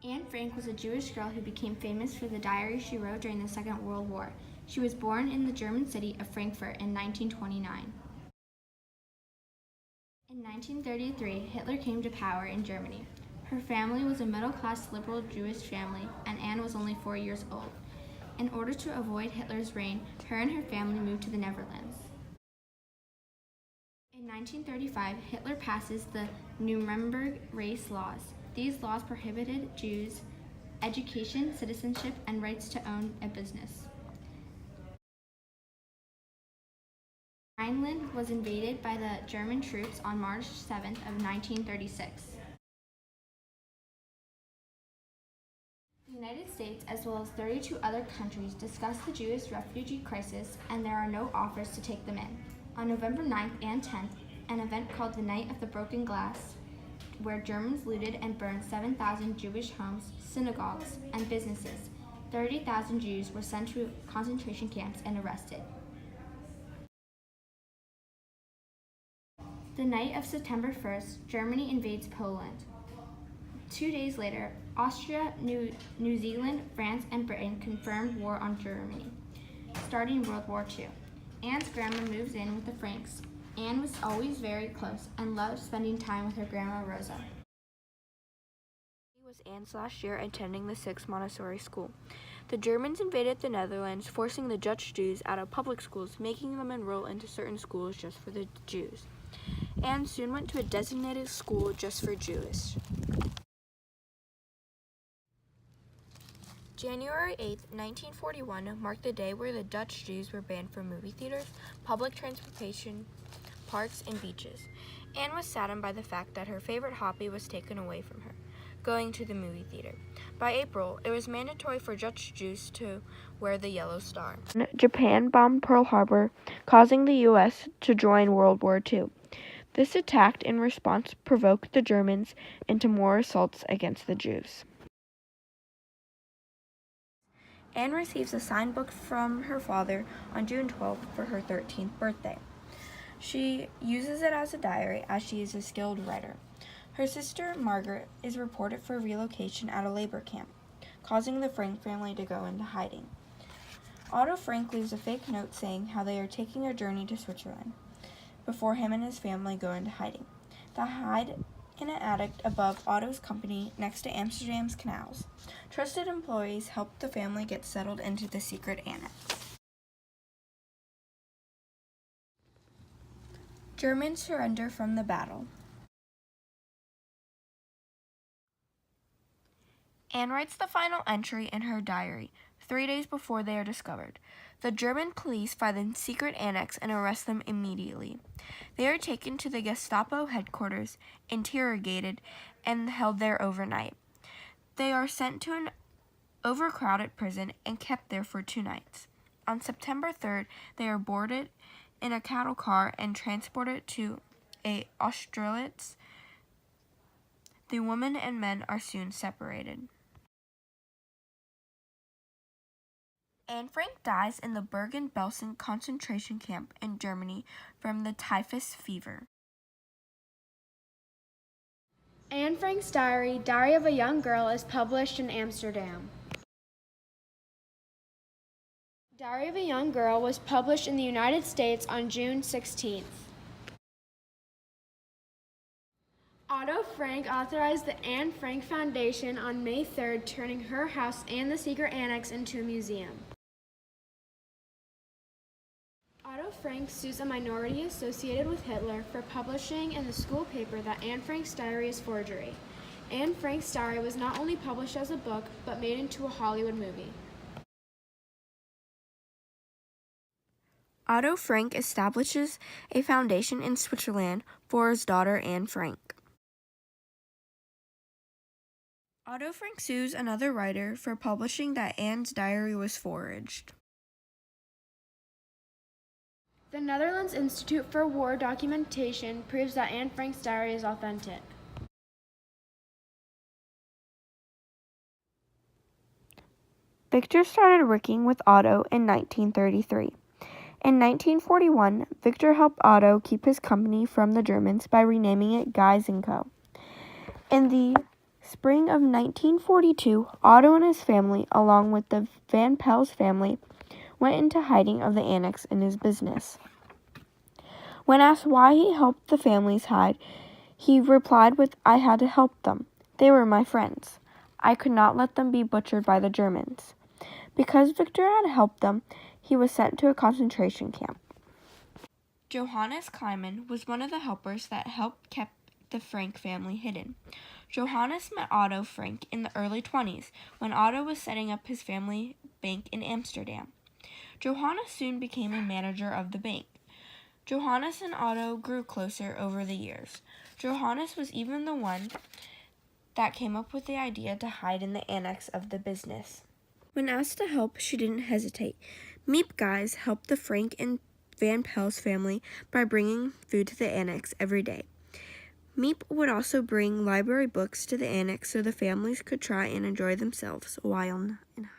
Anne Frank was a Jewish girl who became famous for the diary she wrote during the Second World War. She was born in the German city of Frankfurt in 1929. In 1933, Hitler came to power in Germany. Her family was a middle-class liberal Jewish family, and Anne was only 4 years old. In order to avoid Hitler's reign, her and her family moved to the Netherlands. In 1935, Hitler passes the Nuremberg race laws. These laws prohibited Jews' education, citizenship, and rights to own a business. Rhineland was invaded by the German troops on March 7th of 1936. The United States, as well as 32 other countries, discussed the Jewish refugee crisis, and there are no offers to take them in. On November 9th and 10th, an event called the Night of the Broken Glass, where Germans looted and burned 7,000 Jewish homes, synagogues, and businesses. 30,000 Jews were sent to concentration camps and arrested. The night of September 1st, Germany invades Poland. 2 days later, Austria, New Zealand, France, and Britain confirmed war on Germany, starting World War II. Anne's grandma moves in with the Franks. Anne was always very close and loved spending time with her grandma Rosa. It was Anne's last year attending the 6th Montessori school. The Germans invaded the Netherlands, forcing the Dutch Jews out of public schools, making them enroll into certain schools just for the Jews. Anne soon went to a designated school just for Jewish. January 8, 1941 marked the day where the Dutch Jews were banned from movie theaters, public transportation, parks, and beaches. Anne was saddened by the fact that her favorite hobby was taken away from her, going to the movie theater. By April, it was mandatory for Dutch Jews to wear the yellow star. Japan bombed Pearl Harbor, causing the U.S. to join World War II. This attack in response provoked the Germans into more assaults against the Jews. Anne receives a signed book from her father on June 12th for her 13th birthday. She uses it as a diary as she is a skilled writer. Her sister, Margaret, is reported for relocation at a labor camp, causing the Frank family to go into hiding. Otto Frank leaves a fake note saying how they are taking a journey to Switzerland before him and his family go into hiding. They hide in an attic above Otto's company next to Amsterdam's canals. Trusted employees help the family get settled into the secret annex. Germans surrender from the battle. Anne writes the final entry in her diary, 3 days before they are discovered. The German police find the secret annex and arrest them immediately. They are taken to the Gestapo headquarters, interrogated, and held there overnight. They are sent to an overcrowded prison and kept there for 2 nights. On September 3rd, they are boarded in a cattle car and transported to Austerlitz. The women and men are soon separated. Anne Frank dies in the Bergen-Belsen concentration camp in Germany from the typhus fever. Anne Frank's diary, Diary of a Young Girl, is published in Amsterdam. Diary of a Young Girl was published in the United States on June 16th. Otto Frank authorized the Anne Frank Foundation on May 3rd, turning her house and the secret annex into a museum. Otto Frank sues a minority associated with Hitler for publishing in the school paper that Anne Frank's diary is forgery. Anne Frank's diary was not only published as a book, but made into a Hollywood movie. Otto Frank establishes a foundation in Switzerland for his daughter Anne Frank. Otto Frank sues another writer for publishing that Anne's diary was forged. The Netherlands Institute for War Documentation proves that Anne Frank's diary is authentic. Victor started working with Otto in 1933. In 1941, Victor helped Otto keep his company from the Germans by renaming it Guys & Co. In the spring of 1942, Otto and his family, along with the Van Pels family, went into hiding of the annex in his business. When asked why he helped the families hide, he replied with, "I had to help them. They were my friends. I could not let them be butchered by the Germans." Because Victor had helped them, he was sent to a concentration camp. Johannes Kleiman was one of the helpers that helped keep the Frank family hidden. Johannes met Otto Frank in the early 20s when Otto was setting up his family bank in Amsterdam. Johannes soon became a manager of the bank. Johannes and Otto grew closer over the years. Johannes was even the one that came up with the idea to hide in the annex of the business. When asked to help, she didn't hesitate. Miep guys helped the Frank and Van Pels family by bringing food to the annex every day. Miep would also bring library books to the annex so the families could try and enjoy themselves while in